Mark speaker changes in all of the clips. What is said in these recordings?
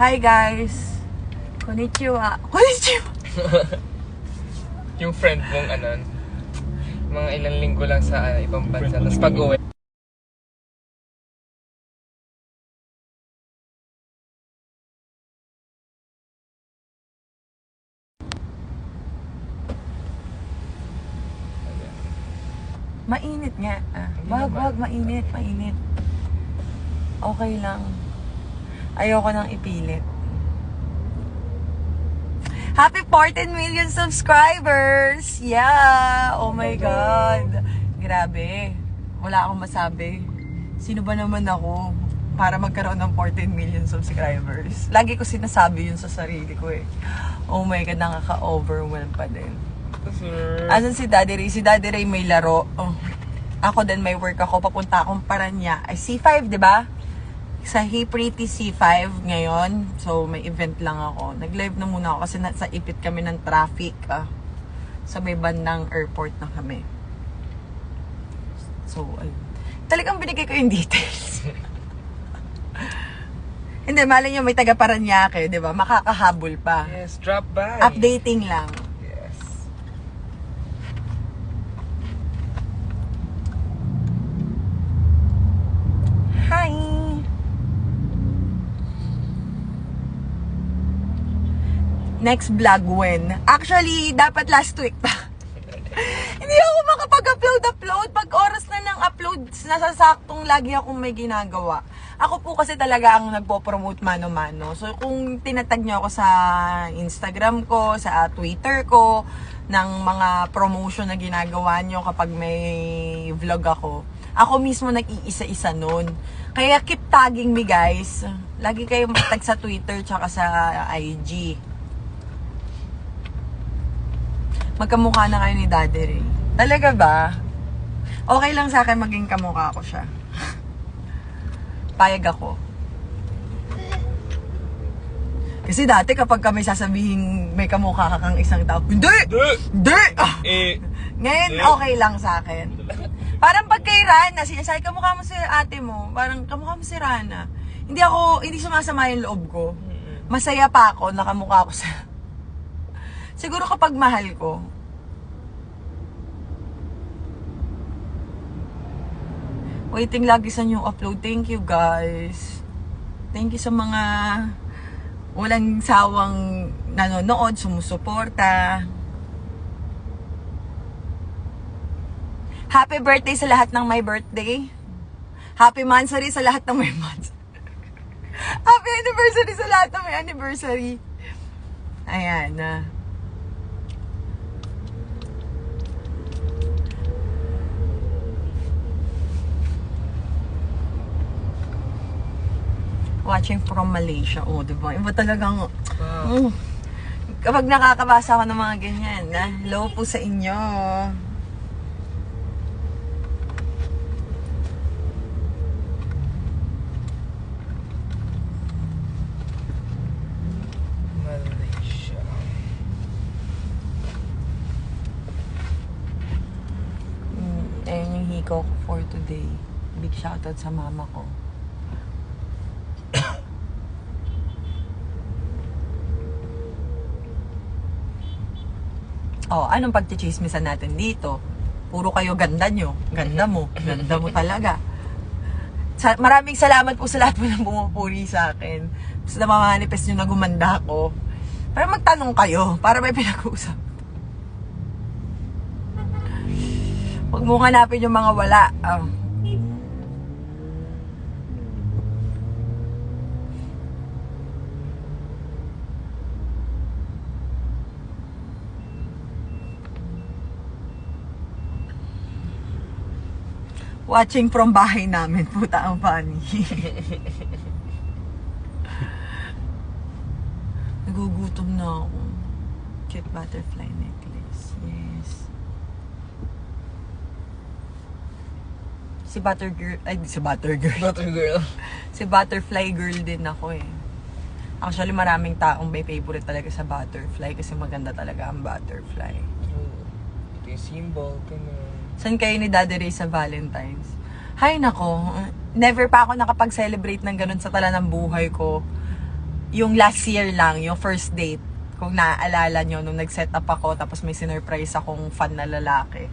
Speaker 1: Hi guys! Konnichiwa! Konnichiwa!
Speaker 2: Yung friend mong mga ilang linggo lang sa ibang bansa. Tapos pag-uwi.
Speaker 1: Mainit nga. Wag, mainit. Okay lang. Ayoko nang ipilit. Happy 14 million subscribers! Yeah! Oh my God! Grabe. Wala akong masabi. Sino ba naman ako para magkaroon ng 14 million subscribers? Lagi ko sinasabi yun sa sarili ko eh. Oh my God, nakaka-overwhelm pa din. Asan si Daddy Ray? Si Daddy Ray may laro. Oh. Ako din may work ako. Papunta akong Paranaque. Ay, C5, di ba? Sa Hey Pretty C5 ngayon. So, may event lang ako. Nag-live na muna ako kasi nasa ipit kami ng traffic. Sa may bandang airport na kami. So, ayun. Talagang binigay ko yung details. Hindi, malay nyo may taga Paranaque, di ba? Makakahabol pa.
Speaker 2: Yes, drop by.
Speaker 1: Updating lang.
Speaker 2: Yes.
Speaker 1: Hi! Next vlog when? Actually, dapat last week pa. Hindi ako makapag-upload. Pag oras na ng upload, nasasaktong lagi akong may ginagawa. Ako po kasi talaga ang nagpo-promote mano-mano. So, kung tinatag nyo ako sa Instagram ko, sa Twitter ko, ng mga promotion na ginagawa nyo kapag may vlog ako mismo nag-iisa-isa nun. Kaya keep tagging me guys. Lagi kayo matag sa Twitter tsaka sa IG. Magkamukha na kayo ni Daddy Ray. Talaga ba? Okay lang sa akin maging kamukha ko siya. Payag ako. Kasi dati kapag kami sasabihin may kamukha ka kang isang tao, hindi! Ngayon, okay lang sa akin. Parang pag kay Rana, sinasabi, kamukha mo si ate mo. Parang, kamukha mo si Rana. Hindi sumasama yung loob ko. Masaya pa ako, nakamukha ko sa... Siguro kapag mahal ko. Waiting lagi sa new upload. Thank you guys. Thank you sa mga walang sawang nanonood, sumusuporta. Happy birthday sa lahat ng may birthday. Happy mansary sa lahat ng may months. Happy anniversary sa lahat ng may anniversary. Ayan na. Watching from Malaysia. Oh, diba? Iba talagang...
Speaker 2: Wow.
Speaker 1: Kapag nakakabasa ako ng mga ganyan, hello po sa inyo.
Speaker 2: Malaysia.
Speaker 1: Ayan yung hikaw ko for today. Big shoutout sa mama ko. Oh, anong pagchichismisan natin dito? Puro kayo ganda nyo. Ganda mo. Ganda mo talaga. Maraming salamat po sa lahat po ng bumupuri sa akin. Basta mamanifest nyo na gumanda ako. Pero magtanong kayo para may pinag-uusap. Huwag mo hanapin yung mga wala. Watching from bahay namin. Puta ang funny. Nagugutom na ako. Cute butterfly necklace. Yes. Si Buttergirl. Ay, si Buttergirl.
Speaker 2: Buttergirl.
Speaker 1: Si Butterfly girl din ako eh. Actually, maraming taong may favorite talaga sa butterfly kasi maganda talaga ang butterfly.
Speaker 2: Ito yung symbol.
Speaker 1: Saan kayo ni Daddy Ray sa Valentine's? Hay nako, never pa ako nakapag-celebrate ng ganun sa tala ng buhay ko. yung last year lang, yung first date. Kung naaalala nyo, nung nag-set up ako, tapos may sinurprise akong fan na lalaki.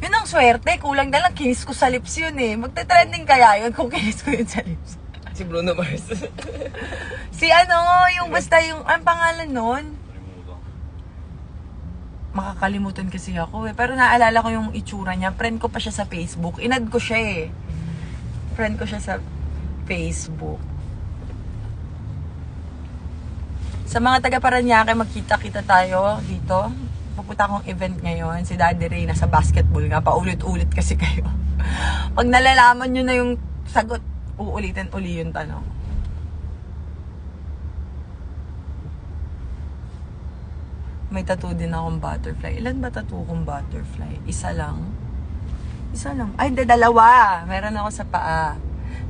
Speaker 1: Yun ang swerte, kulang na lang, kinis ko sa lips yun eh. Magte-trending kaya yun kung kinis ko yun sa lips.
Speaker 2: Si Bruno Mars.
Speaker 1: Si ano, yung basta yung, ang pangalan nun? Makakalimutan kasi ako eh. Pero naalala ko yung itsura niya. Friend ko pa siya sa Facebook. Inad ko siya eh. Friend ko siya sa Facebook. Sa mga taga Paranaque, magkita-kita tayo dito. Pupunta akong event ngayon. Si Daddy Ray nasa basketball nga. Paulit-ulit kasi kayo. Pag nalalaman nyo na yung sagot, uulitin uli yung tanong. May tattoo din akong butterfly. Ilan ba tattoo kong butterfly? Isa lang. Isa lang. Ay, dalawa. Meron ako sa paa.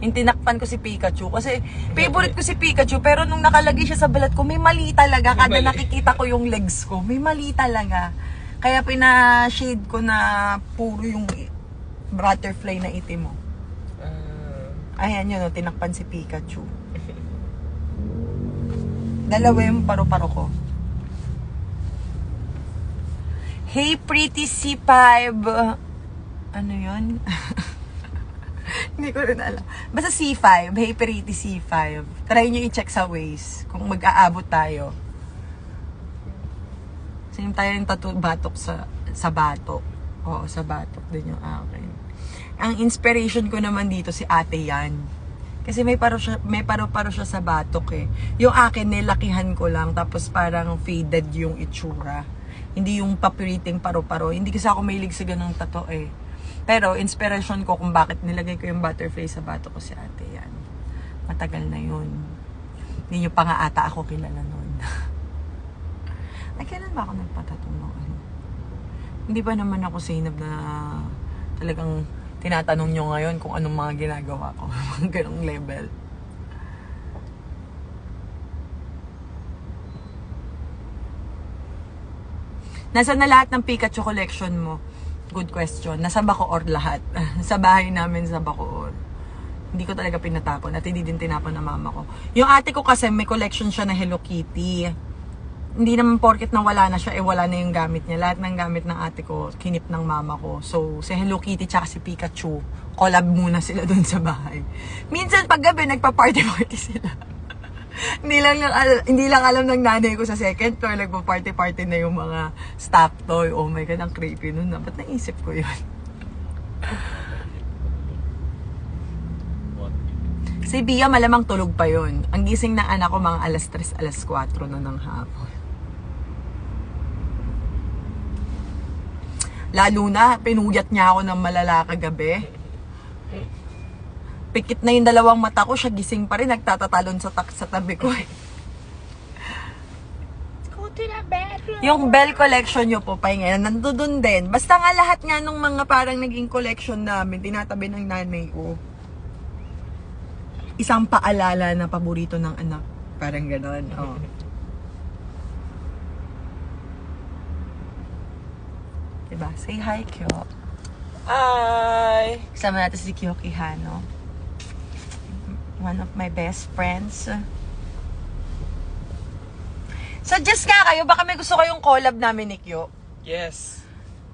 Speaker 1: Yung tinakpan ko si Pikachu. Kasi favorite ko si Pikachu. Pero nung nakalagay siya sa balat ko, may mali talaga. Kada nakikita ko yung legs ko, may mali talaga. Kaya pina-shade ko na puro yung butterfly na itim mo. Ayan yun, no, tinakpan si Pikachu. Dalawa yung paro-paro ko. Hey, pretty C5. Ano yun? Hindi ko rin alam. Basta C5. Hey, pretty C5. Try nyo i-check sa Waze kung mag-aabot tayo. Same tayo yung tattoo batok sa batok. Oo, sa batok din yung akin. Ang inspiration ko naman dito si ate yan. Kasi may paro-paro siya sa batok eh. Yung akin, nilakihan ko lang. Tapos parang faded yung itsura. Hindi yung papiriting paro-paro. Hindi kasi ako mahilig sa ganung tattoo eh. Pero inspiration ko kung bakit nilagay ko yung butterfly sa batok ko si ate yan. Matagal na yun. Hindi nyo pa nga ata ako kilala nun. Ay, kailan ba ako nagpatattoo ng ano? Hindi ba naman ako sinab na talagang tinatanong nyo ngayon kung anong mga ginagawa ko. Mga ganong level. Nasaan na lahat ng Pikachu collection mo? Good question. Nasa Bacoor lahat. Sa bahay namin sa Bacoor. Hindi ko talaga pinatapon at hindi din tinapon ng mama ko. Yung ate ko kasi may collection siya na Hello Kitty. Hindi naman porket na wala na siya, wala na yung gamit niya. Lahat ng gamit ng ate ko, kinip ng mama ko. So, si Hello Kitty tsaka si Pikachu, collab muna sila dun sa bahay. Minsan pag gabi, nagpa-party-party sila. Hindi lang alam ng nanay ko sa second floor, nagpa-party-party na yung mga stop toy. Oh my God, ang creepy nun na. Ba't naisip ko yun? Si Bia, malamang tulog pa yun. Ang gising ng anak ko, mga alas 3, alas 4 na ng hapon. Lalo na, pinuyat niya ako ng malala kagabi. Pikit na yung dalawang mata ko, siya gising pa rin, nagtatatalon sa tabi ko eh.
Speaker 3: Go to the bedroom.
Speaker 1: Yung Bell collection nyo po, pahinga, nandun din. Basta nga lahat nga nung mga parang naging collection namin, tinatabi ng nanay ko. Isang paalala na paborito ng anak. Parang gano'n, oh. Diba? Say hi, Kyo.
Speaker 2: Hi!
Speaker 1: Kasama natin si Kyo Quijano. One of my best friends. Suggest nga kayo, baka may gusto kayong collab namin ni Kyo.
Speaker 2: Yes.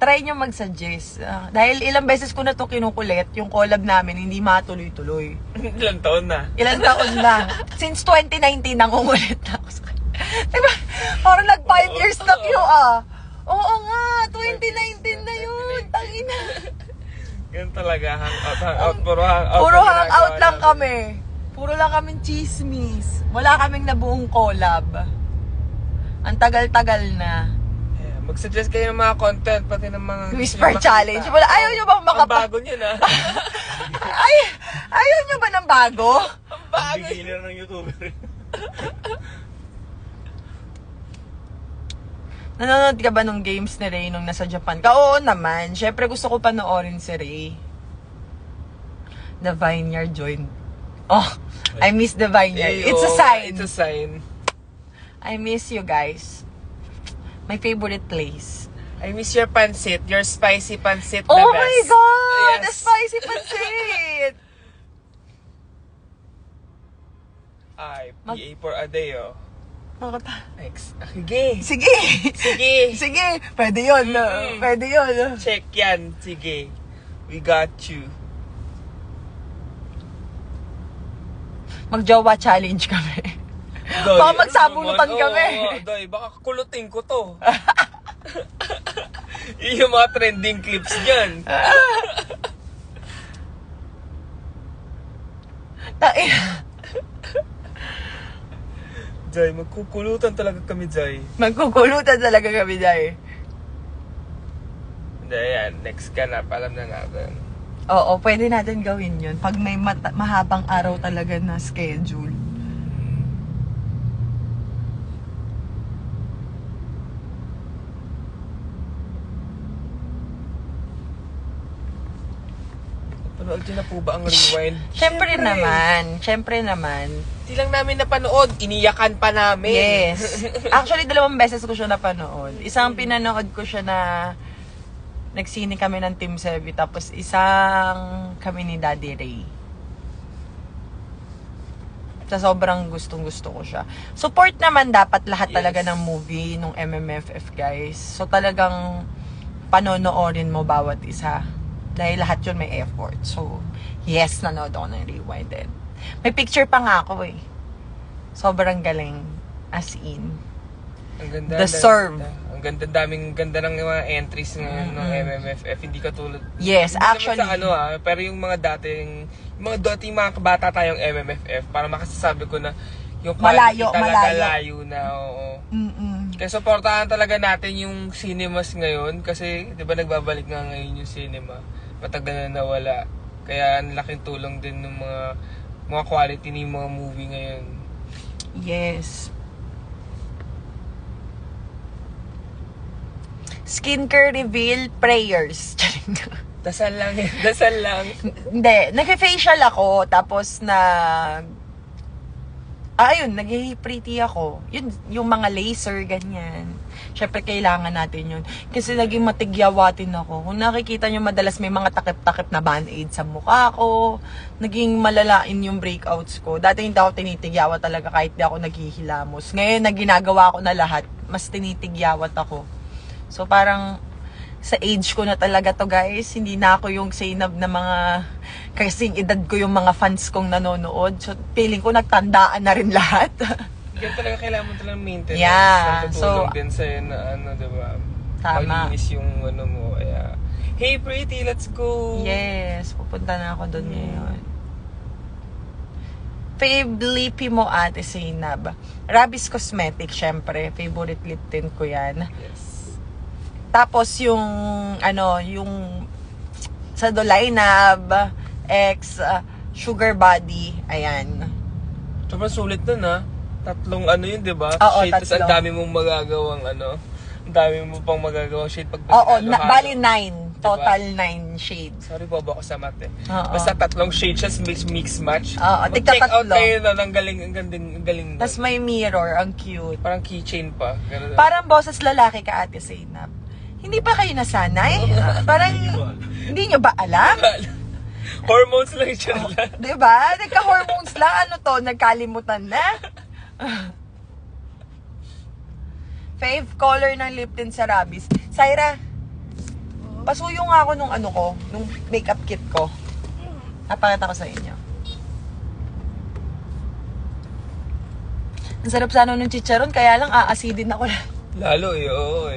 Speaker 1: Try nyo mag-suggest. Dahil ilang beses ko na ito kinukulit, yung collab namin, hindi matuloy-tuloy.
Speaker 2: Ilang taon na?
Speaker 1: Ilang taon na. Since 2019, nangungulit na ako sa kanya. Diba? Parang nag 5 years na Kyo Oo nga, 2019 na yun. Tangina.
Speaker 2: Ganun talaga, hangout. Puro hangout.
Speaker 1: Puro hangout lang kami. Puro lang kaming chismis. Wala kaming nabuong collab. Ang tagal-tagal na.
Speaker 2: Yeah, mag-suggest kayo ng mga content, pati ng mga...
Speaker 1: Whisper challenge. Wala, ayaw nyo ba
Speaker 2: Ang bago niya na.
Speaker 1: Ayaw nyo ba ng bago?
Speaker 2: Ang bago.
Speaker 4: Beginner ng YouTuber.
Speaker 1: Nanonood ka ba nung games ni Ray nung nasa Japan ka? Oo naman. Siyempre gusto ko panoorin si Ray. The Vineyard joined. Oh, I miss the Vineyard. It's a sign.
Speaker 2: It's a sign.
Speaker 1: I miss you guys. My favorite place.
Speaker 2: I miss your pancit. Your spicy pancit.
Speaker 1: Oh
Speaker 2: the
Speaker 1: my
Speaker 2: best.
Speaker 1: God!
Speaker 2: Yes.
Speaker 1: The spicy pancit!
Speaker 2: Ay. PA for Adeo. Sige.
Speaker 1: Sige!
Speaker 2: Sige.
Speaker 1: Sige! Pwede yun. Pwede yun.
Speaker 2: Check yan. Sige. We got you.
Speaker 1: Mag-jowa challenge kami.
Speaker 2: Doy,
Speaker 1: Baka magsabunutan
Speaker 2: naman?
Speaker 1: kami.
Speaker 2: Oo, Doy, baka kulutin ko to. Yun yung mga trending clips dyan.
Speaker 1: Tangina.
Speaker 2: Jai, magkukulutan talaga kami, Jai.
Speaker 1: Magkukulutan talaga kami dahil.
Speaker 2: Hindi, yan. Next ganap, alam na natin.
Speaker 1: Oo, pwede natin gawin yun. Pag may mahabang araw talaga na schedule.
Speaker 2: Panood nyo na po ba ang Rewind?
Speaker 1: Siyempre naman.
Speaker 2: Di lang namin napanood, iniyakan pa namin.
Speaker 1: Yes. Actually, 2 beses ko siya napanood. Isang pinanood ko siya na nagsine kami ng Team Sevi, tapos isang kami ni Daddy Ray. Sa sobrang gustong-gusto ko siya. Support naman dapat lahat talaga ng movie nung MMFF, guys. So talagang panonoorin mo bawat isa. Dahil lahat yun may effort. So, yes, nanood ako ng Rewind. May picture pa nga ako eh. Sobrang galing. As in.
Speaker 2: Ang ganda.
Speaker 1: Deserve.
Speaker 2: Ang ganda, ganda ng mga entries ng MMFF. Hindi katulad.
Speaker 1: Yes,
Speaker 2: hindi
Speaker 1: actually.
Speaker 2: naman sa pero yung mga dating mga kabata tayong MMFF, para makasasabi ko na yung quality talaga layo na. Oo. Kaya supportahan talaga natin yung cinemas ngayon kasi 'di ba nagbabalik nga ngayon yung cinema. Matagal na nawala. Kaya ang laking tulong din ng mga quality ng mga movie ngayon.
Speaker 1: Yes. Skincare reveal, prayers.
Speaker 2: Dasal lang yan. Dasal lang.
Speaker 1: Hindi, nag-facial ako, tapos nag-pretty ako. Yun, yung mga laser, ganyan. Syempre, kailangan natin yun. Kasi naging matigyawatin ako. Kung nakikita nyo, madalas may mga takip-takip na band-aid sa mukha ko. Naging malalain yung breakouts ko. Dati hindi ako tinitigyawat talaga kahit di ako naghihilamos. Ngayon, na ginagawa ko na lahat, mas tinitigyawat ako. So, parang sa age ko na talaga to, guys. Hindi na ako yung Zainab na mga kasing edad ko yung mga fans kong nanonood. So, feeling ko nagtandaan na rin lahat.
Speaker 2: Yan talaga kailangan mo talagang maintenance.
Speaker 1: Yeah.
Speaker 2: Natutulong din sa'yo na diba?
Speaker 1: Tama.
Speaker 2: Malinis yung mo. Kaya, hey pretty, let's go!
Speaker 1: Yes, pupunta na ako doon ngayon. Lippy mo, Ate Zainab. Rabis Cosmetics, syempre. Favorite lip tint ko yan.
Speaker 2: Yes.
Speaker 1: Tapos yung sa Dolainab X Sugar Body, ayan.
Speaker 2: Sobrang sulit nun Tatlong yun, di ba?
Speaker 1: Oo,
Speaker 2: shade, tas ang
Speaker 1: tatlo.
Speaker 2: dami mong magagawang ang dami mo pang magagawang shade pag
Speaker 1: Oo,
Speaker 2: halo-halo.
Speaker 1: bali 9.
Speaker 2: Diba?
Speaker 1: Total 9 shades.
Speaker 2: Sorry, bobo ako sa mate.
Speaker 1: Oo.
Speaker 2: Basta tatlong shades siya, mix match.
Speaker 1: Oo, tigka
Speaker 2: Mag-check out
Speaker 1: tatlo.
Speaker 2: kayo na, ang galing nun.
Speaker 1: Tapos may mirror, ang cute.
Speaker 2: Parang keychain pa. Ganun.
Speaker 1: Parang boses lalaki ka, Ate Zainab. Hindi pa kayo nasanay? Parang hindi nyo ba alam?
Speaker 2: Hormones lang siya lang.
Speaker 1: Diba? Nagka-hormones lang. Ano to? Nagkalimutan na? Fave color ng lip tint sa Rabis. Syra, pasuyo nga ako nung nung makeup kit ko. Napakita ko sa inyo. Ang sarap sana ng chicharon, kaya lang aasidin ako.
Speaker 2: Lalo oo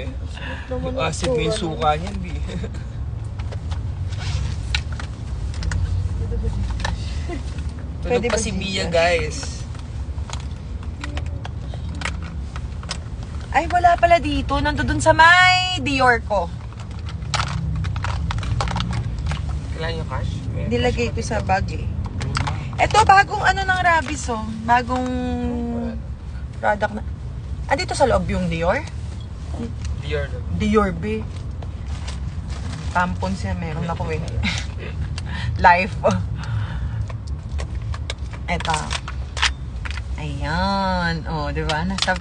Speaker 2: Yung acid mo yung suka niyan, di. Tulog pa si Mia, guys.
Speaker 1: Ay, wala pala dito. Nandun sa may Dior ko.
Speaker 2: Kailangan yung cash?
Speaker 1: Nilagay ko sa bag eh. Ito, bagong ng Rabis oh. Bagong product na. Andito sa loob yung Dior?
Speaker 2: Dior.
Speaker 1: Dior B. Tampon siya, meron ako eh. Life. Eto. Ayan. Oh, di ba? Nasa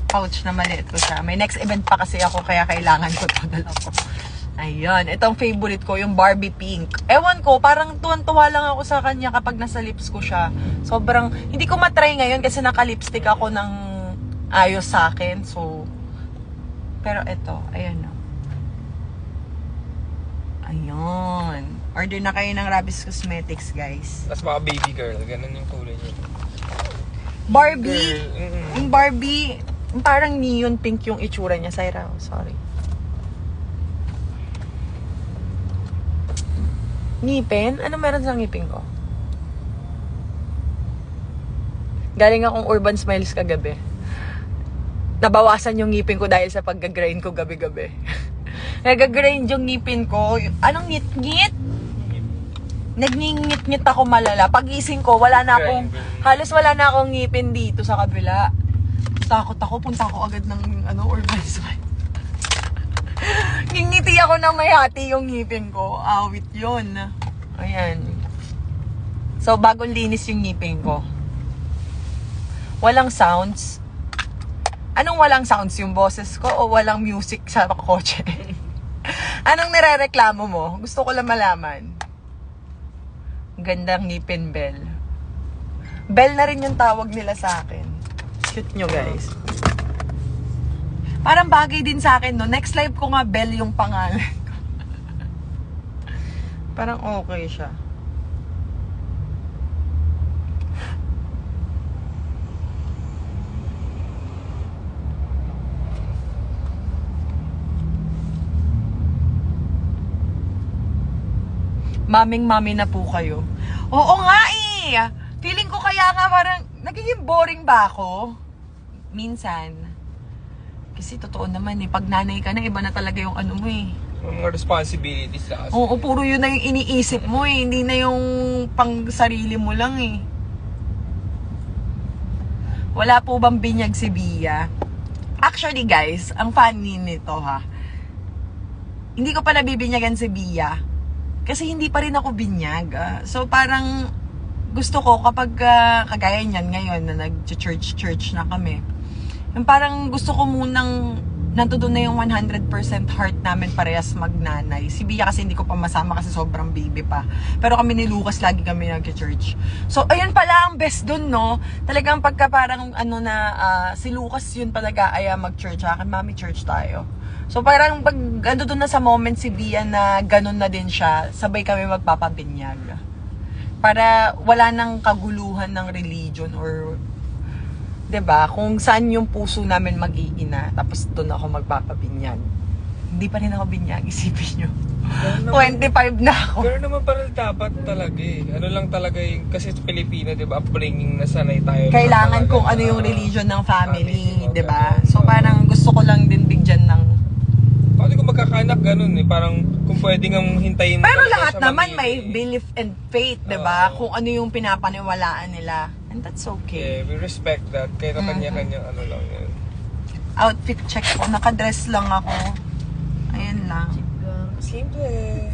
Speaker 1: pouch na maliit ko siya. May next event pa kasi ako, kaya kailangan ko to. Dala ko. Ayun, itong favorite ko, yung Barbie Pink. Ewan ko, parang tuwan-tuwa lang ako sa kanya kapag nasa lips ko siya. Sobrang, hindi ko matry ngayon kasi naka-lipstick ako ng ayos sa akin. So, pero ito, ayan o. Ayun. Order na kayo ng Rabis Cosmetics, guys.
Speaker 2: Tapos mga baby girl, ganun yung kulay niya.
Speaker 1: Barbie,
Speaker 2: Girl,
Speaker 1: yung Barbie, parang neon pink yung itsura niya. Syra, sorry. Ngipin? Ano meron sa ngipin ko? Galing akong Urban Smiles kagabi. Nabawasan yung ngipin ko dahil sa pag-grind ko gabi-gabi. Nag-grind yung ngipin ko. Anong ngit-ngit? Nagngingit-ngit ako malala. Pagising ko, halos wala na akong ngipin dito sa kabila. Takot ako, punta ako agad ng Urban Smiles. Ngingiti ako na may hati yung ngipin ko. Awit yun. Ayan. So, bagong linis yung ngipin ko. Walang sounds. Anong walang sounds? Yung boses ko o walang music sa kotse? Anong nirereklamo mo? Gusto ko lang malaman. Gandang ngipin, Bell. Bell na rin yung tawag nila sa akin. Shoot nyo, guys. Parang bagay din sa akin, no? Next live ko nga, Bell yung pangalan ko. Parang okay siya. Maming-mami na po kayo. Oo nga eh! Feeling ko kaya nga parang nagiging boring ba ako? Minsan. Kasi totoo naman eh, pag nanay ka na, iba na talaga yung ano mo eh.
Speaker 2: mga responsibilities na kasi.
Speaker 1: Oo, puro yun na yung iniisip mo eh, hindi na yung pang sarili mo lang eh. Wala po bang binyag si Bia? Actually guys, ang funny nito ha. Hindi ko pa nabibinyagan si Bia. Kasi hindi pa rin ako binyag. So parang gusto ko kapag kagaya niyan ngayon na nag-church na kami. Yung parang gusto ko munang nandoon na yung 100% heart namin parehas magnanay. Si Bia kasi hindi ko pa masama kasi sobrang baby pa. Pero kami ni Lucas lagi kami nag-church. So ayun pala ang best dun, no? Talagang pagka parang si Lucas yun talaga ay mag-church. Akin, mami, church tayo. So parang pag doon na sa moment si Bia na ganun na din siya, sabay kami magpapabinyag. Para wala nang kaguluhan ng religion or 'di ba? Kung saan yung puso namin mag-iina, tapos doon ako magpapabinyag. Hindi pa rin ako binyag, isipin nyo. 25 na ako.
Speaker 2: Pero naman parang dapat talaga eh. Ano lang talaga yung, kasi sa Pilipino, 'di ba, upbringing na sanay tayo.
Speaker 1: Kailangan kung ano yung religion ng family, 'di ba? So parang gusto ko lang din bigyan ng
Speaker 2: Pwede kung magkakanak, ganun eh. Parang kung pwede nga hintayin mo.
Speaker 1: Pero lahat naman may belief and faith, 'di ba? Kung ano yung pinapaniwalaan nila. And that's okay.
Speaker 2: Yeah, we respect that. Kaya kanya-kanyang ano lang yun.
Speaker 1: Outfit check ko. Nakadress lang ako. Ayan lang.
Speaker 2: Simple.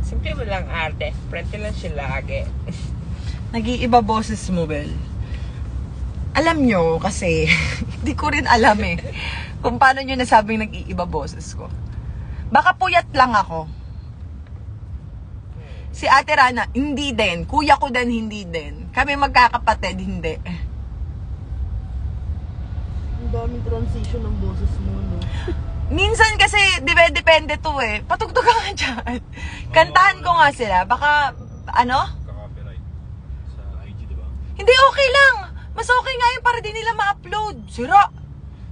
Speaker 2: Simple mo lang arte. Prente lang siya lagi.
Speaker 1: Nag-iiba boses mo, Bel. Alam nyo, kasi hindi ko rin alam eh. Kung paano nyo nasabing nag-iiba boses ko. Baka puyat lang ako. Si Ate Rana, hindi din. Kuya ko din, hindi din. Kami magkakapatid, hindi.
Speaker 3: Ang daming transition ng boses mo, no?
Speaker 1: Minsan kasi, depende to eh. Patugtog ka nga dyan. Kantahan ko nga sila. Baka,
Speaker 4: Copyright sa IG, di ba?
Speaker 1: Hindi, okay lang. Mas okay nga yun para di nila ma-upload. Sira.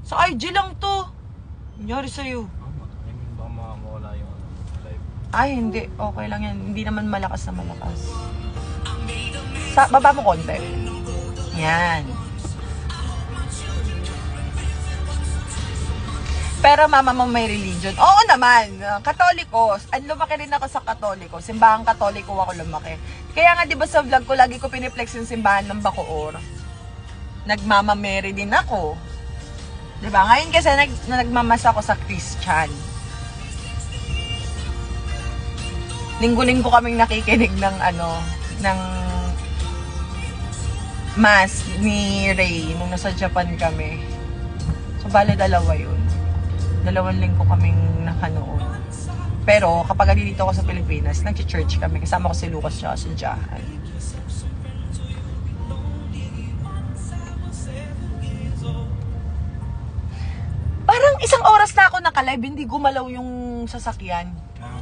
Speaker 1: Sa IG lang to. Nangyari sa'yo.
Speaker 4: I mean, baka mawala yung live.
Speaker 1: Ay, hindi. Okay lang yan. Hindi naman malakas na malakas. Baba mo konti. Yan. Pero mama mo may religion. Oo naman. Katoliko. Lumaki rin ako sa Katoliko. Simbahang Katoliko ako lumaki. Kaya nga 'di ba sa vlog ko lagi ko piniplex yung simbahan ng Bacoor. Nagmama Mary din ako. 'Di ba? Ngayon kasi nagmamasa ako sa Christian. Linggo-linggo kaming nakikinig ng ng mass ni Ray nung nasa Japan kami. So bale 2 yun. 2 linggo kaming nakanood. Pero kapag dito ako sa Pilipinas, nag-church kami. Kasama ko si Lucas tsaka si Jahan. Parang isang oras na ako nakalive, hindi gumalaw yung sasakyan.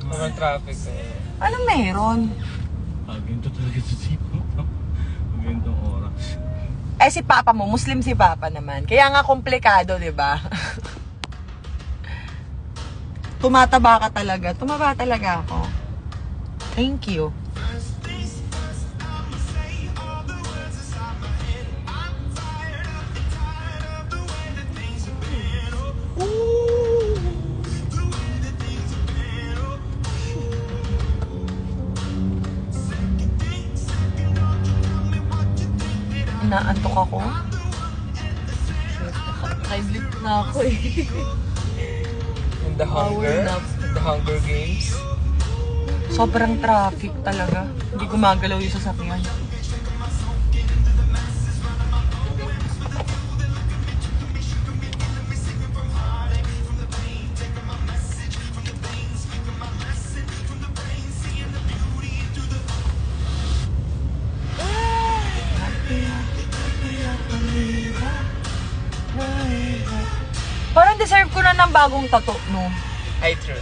Speaker 2: Sobrang traffic.
Speaker 1: Anong meron?
Speaker 4: Ginto talaga sa tipo. Gintong oras.
Speaker 1: Eh si Papa mo, Muslim si Papa naman. Kaya nga komplikado, di ba? Tumataba ka talaga. Tumaba talaga ako. Thank you. Naantok ako.
Speaker 3: Nakablip na ako eh.
Speaker 2: And the Hunger Games.
Speaker 1: Sobrang traffic talaga. Hindi gumagalaw yung sasakyan. Parang deserve ko na ng bagong tattoo, no?
Speaker 2: Hi, true.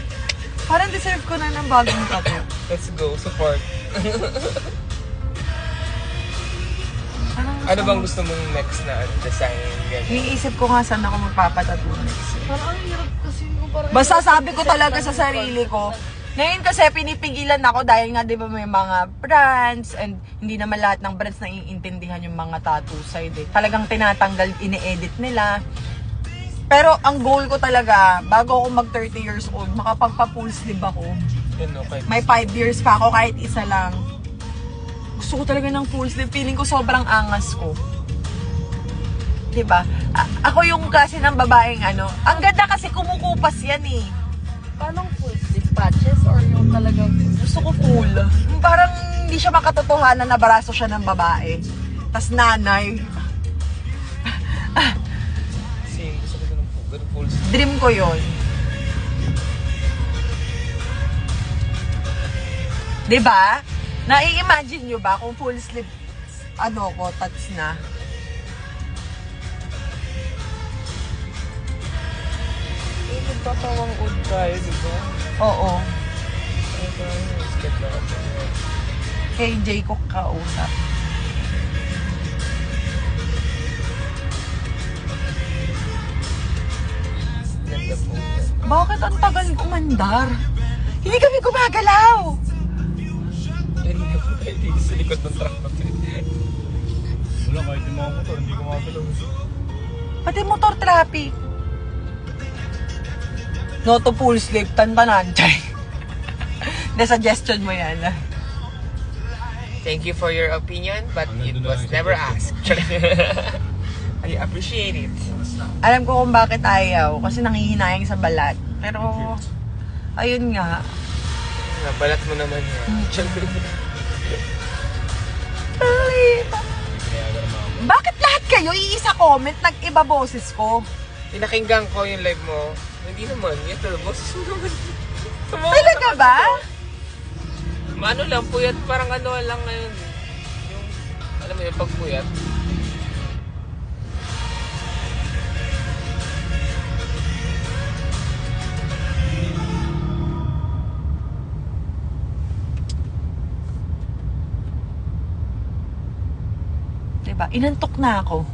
Speaker 1: Parang deserve ko na ng bagong tattoo.
Speaker 2: Let's go, support. Ano bang gusto mong next na design? Ganyan?
Speaker 1: Iniisip ko nga saan ako magpapatattoo next.
Speaker 3: Parang ang hirap kasi yung parang...
Speaker 1: Basta sabi ko talaga sa sarili ko, ngayon kasi pinipigilan ako dahil nga 'di ba may mga brands and hindi naman lahat ng brands naiintindihan yung mga tattoo side eh. Talagang tinatanggal, ine-edit nila. Pero ang goal ko talaga, bago ako mag 30 years old, makapagpa-full sleeve ako.
Speaker 2: Yun, okay.
Speaker 1: May 5 years pa ako kahit isa lang. Gusto ko talaga ng full sleeve. Feeling ko sobrang angas ko. 'Di ba? Ako yung klase ng babaeng ano. Ang ganda kasi kumukupas yan eh.
Speaker 3: Paano full sleeve patches or yung talagang...
Speaker 1: Gusto ko full. Parang hindi siya makatotohanan na baraso siya ng babae. Tas nanay.
Speaker 2: Same. Gusto ko ng full sleeve.
Speaker 1: Dream ko yon. Diba? Nai-imagine nyo ba kung full sleeve ano ko, tats na?
Speaker 2: Magtatawang odd tayo, di ba?
Speaker 1: Oo.
Speaker 2: Skip na ako.
Speaker 1: Kay Jay ko kausap.
Speaker 2: Ganda po.
Speaker 1: Bakit ang tagal kumandar? Hindi kami gumagalaw.
Speaker 2: Yan na po tayo dito sa likod ng truck natin.
Speaker 4: Wala, kahit yung mga motor, hindi ko makapalaw.
Speaker 1: Pati motor traffic. No to full sleeve, tantanan. The suggestion mo yan.
Speaker 2: Thank you for your opinion, but it
Speaker 4: Nandun na
Speaker 2: was
Speaker 4: lang
Speaker 2: never
Speaker 4: siya.
Speaker 2: asked. I appreciate it.
Speaker 1: Alam ko kung bakit ayaw, kasi nangihinayang sa balat. Pero, ayun nga.
Speaker 2: Nabalat mo naman yan.
Speaker 1: Ay,
Speaker 4: Pinayagan ng mga motor.
Speaker 1: bakit lahat kayo iisa comment, nag-iba boses ko?
Speaker 2: Pinakinggan ko yung live mo. Hindi naman. Yan talaga. Boses mo naman.
Speaker 1: Talaga ba?
Speaker 2: Ano lang, puyat. Parang ano lang ngayon. Yung, alam mo yun, pagpuyat.
Speaker 1: Diba? Inantok na ako.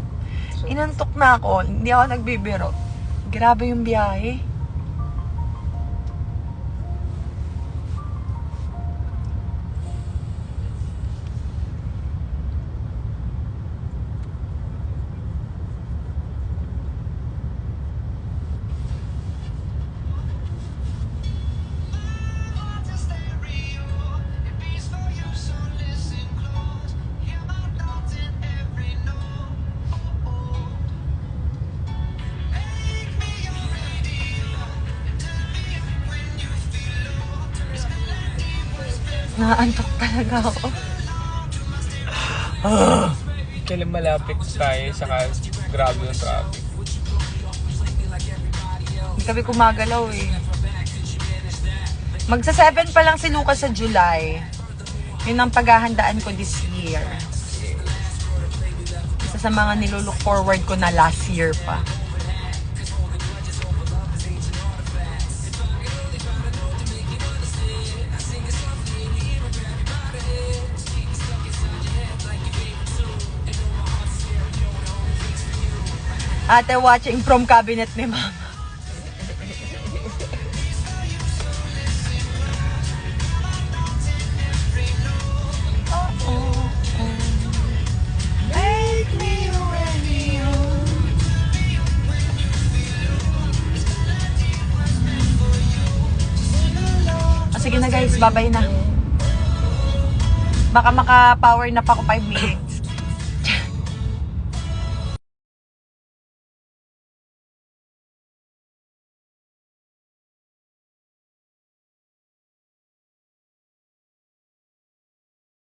Speaker 1: Inantok na ako. Hindi ako nagbibiro. Grabe yung biyahe. Naantok talaga ako.
Speaker 2: Kailan malapit tayo, saka grabe yung traffic.
Speaker 1: Hindi kami kumagalaw eh. Magsa 7 pa lang si Lucas sa July. Yun ang paghahandaan ko this year. Isa sa mga nilulook forward ko na last year pa. Ate watching from cabinet ni Mama. Sige na guys, babay na. Baka maka-power nap ako 5 minutes.